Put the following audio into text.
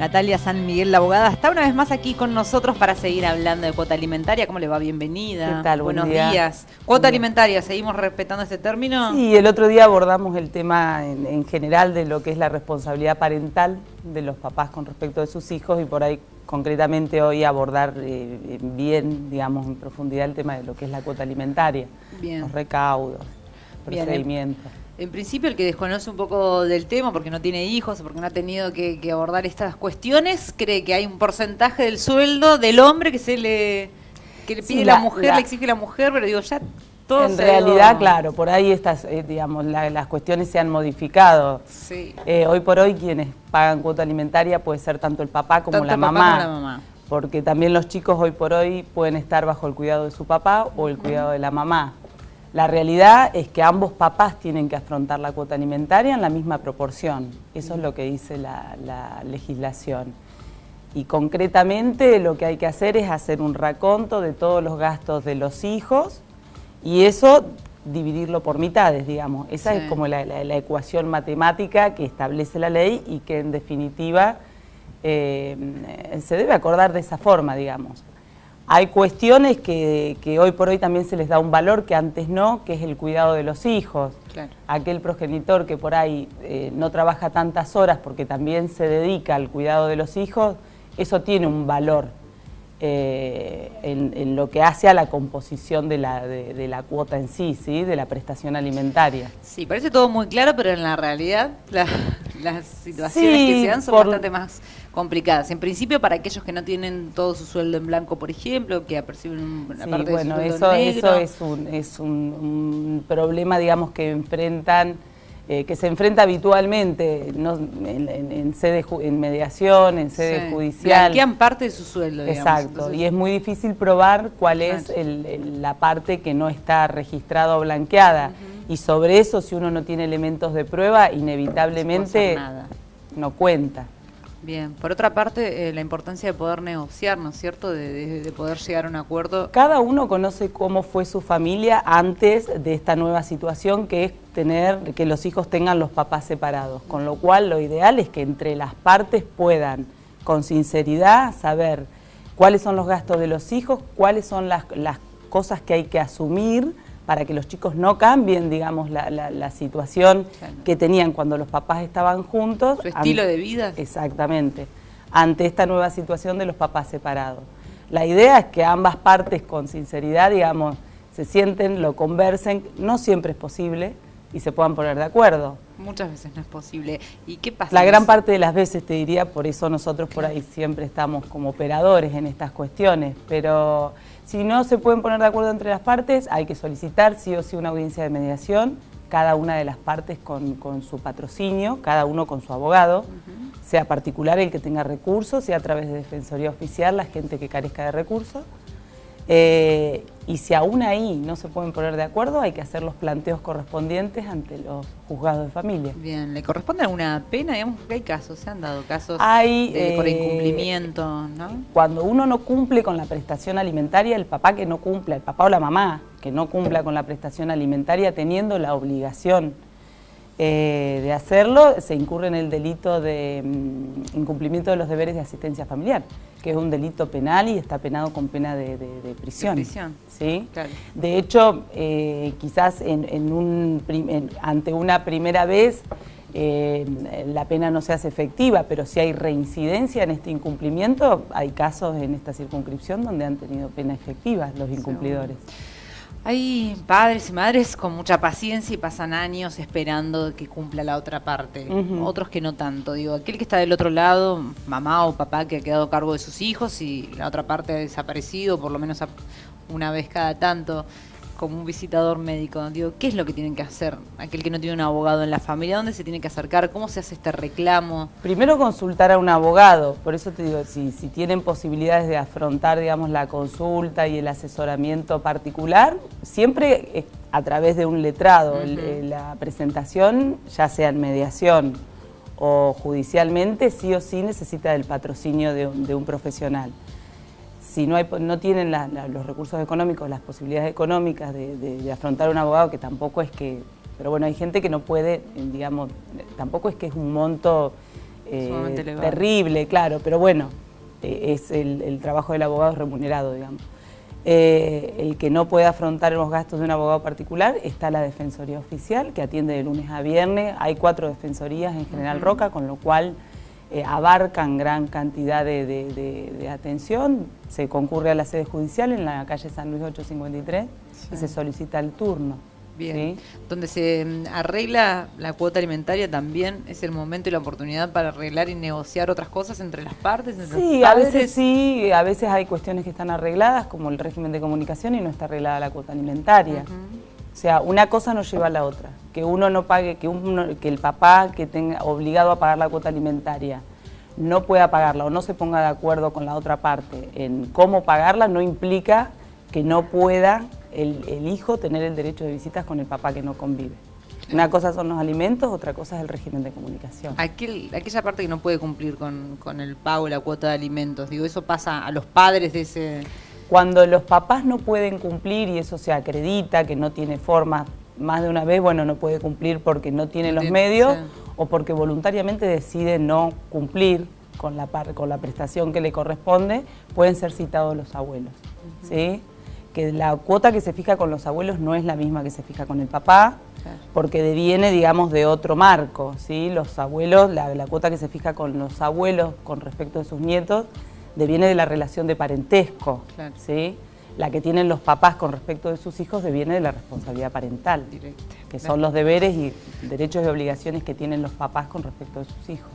Natalia San Miguel, la abogada, está una vez más aquí con nosotros para seguir hablando de cuota alimentaria. ¿Cómo le va? Bienvenida. ¿Qué tal? Buenos días. ¿Cuota alimentaria? ¿Seguimos respetando este término? Sí, el otro día abordamos el tema en general de lo que es la responsabilidad parental de los papás con respecto de sus hijos y por ahí concretamente hoy abordar bien, digamos, en profundidad el tema de lo que es la cuota alimentaria, bien, los recaudos, procedimientos. En principio, el que desconoce un poco del tema porque no tiene hijos o porque no ha tenido que abordar estas cuestiones, cree que hay un porcentaje del sueldo del hombre que le pide la mujer, le exige la mujer, pero digo, ya todo en realidad, claro, por ahí estas, digamos, las cuestiones se han modificado. Sí. Hoy por hoy quienes pagan cuota alimentaria puede ser tanto el papá como la mamá. Porque también los chicos hoy por hoy pueden estar bajo el cuidado de su papá o el cuidado de la mamá. La realidad es que ambos papás tienen que afrontar la cuota alimentaria en la misma proporción. Eso es lo que dice la legislación. Y concretamente lo que hay que hacer es hacer un raconto de todos los gastos de los hijos y eso dividirlo por mitades, digamos. Esa es como la ecuación matemática que establece la ley y que en definitiva se debe acordar de esa forma, digamos. Hay cuestiones que hoy por hoy también se les da un valor que antes no, que es el cuidado de los hijos. Claro. Aquel progenitor que por ahí no trabaja tantas horas porque también se dedica al cuidado de los hijos, eso tiene un valor en lo que hace a la composición de la cuota en sí, ¿sí? De la prestación alimentaria. Sí, parece todo muy claro, pero en la realidad las situaciones que se dan son bastante más complicadas. En principio, para aquellos que no tienen todo su sueldo en blanco, por ejemplo, que perciben una parte de su sueldo negro. Eso es un problema, digamos, que se enfrenta habitualmente en mediación, en sede judicial. Blanquean parte de su sueldo, digamos. Exacto, Entonces, y es muy difícil probar cuál es la parte que no está registrada o blanqueada. Y sobre eso, si uno no tiene elementos de prueba, inevitablemente no cuenta. Bien, por otra parte, la importancia de poder negociar, ¿no es cierto?, de poder llegar a un acuerdo. Cada uno conoce cómo fue su familia antes de esta nueva situación, que es que los hijos tengan los papás separados, con lo cual lo ideal es que entre las partes puedan, con sinceridad, saber cuáles son los gastos de los hijos, cuáles son las cosas que hay que asumir para que los chicos no cambien, digamos, la situación que tenían cuando los papás estaban juntos. Su estilo de vida. Exactamente, ante esta nueva situación de los papás separados. La idea es que ambas partes con sinceridad, digamos, se sienten, lo conversen, no siempre es posible y se puedan poner de acuerdo. Muchas veces no es posible. ¿Y qué pasa? La gran parte de las veces, te diría, por eso nosotros por ahí siempre estamos como operadores en estas cuestiones, pero si no se pueden poner de acuerdo entre las partes, hay que solicitar sí o sí una audiencia de mediación, cada una de las partes con su patrocinio, cada uno con su abogado, sea particular el que tenga recursos, sea a través de Defensoría Oficial la gente que carezca de recursos. Y si aún ahí no se pueden poner de acuerdo, hay que hacer los planteos correspondientes ante los juzgados de familia. Bien, ¿le corresponde alguna pena? Digamos que hay casos, se han dado casos por incumplimiento, ¿no? Cuando uno no cumple con la prestación alimentaria, el papá que no cumpla, el papá o la mamá que no cumpla con la prestación alimentaria teniendo la obligación de hacerlo, se incurre en el delito de incumplimiento de los deberes de asistencia familiar, que es un delito penal y está penado con pena de prisión. ¿Sí? Claro. De hecho, quizás ante una primera vez la pena no se hace efectiva, pero si hay reincidencia en este incumplimiento, hay casos en esta circunscripción donde han tenido pena efectiva los incumplidores. Hay padres y madres con mucha paciencia y pasan años esperando que cumpla la otra parte, otros que no tanto. Digo, aquel que está del otro lado, mamá o papá que ha quedado a cargo de sus hijos y la otra parte ha desaparecido, por lo menos una vez cada tanto, como un visitador médico. Digo, ¿qué es lo que tienen que hacer? Aquel que no tiene un abogado en la familia, ¿dónde se tiene que acercar? ¿Cómo se hace este reclamo? Primero consultar a un abogado, por eso te digo, si tienen posibilidades de afrontar, digamos, la consulta y el asesoramiento particular, siempre a través de un letrado. La presentación, ya sea en mediación o judicialmente, sí o sí necesita del patrocinio de un profesional. Si no tienen los recursos económicos, las posibilidades económicas de afrontar un abogado, que tampoco es que... Pero bueno, hay gente que no puede, digamos, tampoco es que es un monto terrible, claro, pero bueno, es el trabajo del abogado es remunerado, digamos. El que no puede afrontar los gastos de un abogado particular, está la Defensoría Oficial, que atiende de lunes a viernes. Hay 4 defensorías en General Roca, con lo cual abarcan gran cantidad de atención. Se concurre a la sede judicial en la calle San Luis 853 y se solicita el turno. Bien, ¿sí? Donde se arregla la cuota alimentaria también es el momento y la oportunidad para arreglar y negociar otras cosas entre las partes, entre los padres. Sí, a veces hay cuestiones que están arregladas, como el régimen de comunicación, y no está arreglada la cuota alimentaria. O sea, una cosa no lleva a la otra. Que uno no pague, que el papá que tenga obligado a pagar la cuota alimentaria no pueda pagarla o no se ponga de acuerdo con la otra parte en cómo pagarla, no implica que no pueda el hijo tener el derecho de visitas con el papá que no convive. Una cosa son los alimentos, otra cosa es el régimen de comunicación. Aquella parte que no puede cumplir con el pago y la cuota de alimentos, digo, ¿eso pasa a los padres de ese...? Cuando los papás no pueden cumplir y eso se acredita, que no tiene forma, más de una vez, bueno, no puede cumplir porque no tiene los medios, sí, o porque voluntariamente decide no cumplir con la prestación que le corresponde, pueden ser citados los abuelos, ¿sí? Que la cuota que se fija con los abuelos no es la misma que se fija con el papá, claro, porque deviene, digamos, de otro marco, ¿sí? Los abuelos, la cuota que se fija con los abuelos con respecto a sus nietos, deviene de la relación de parentesco, claro, ¿sí? La que tienen los papás con respecto de sus hijos deviene de la responsabilidad parental, directa, que son los deberes y derechos y obligaciones que tienen los papás con respecto de sus hijos.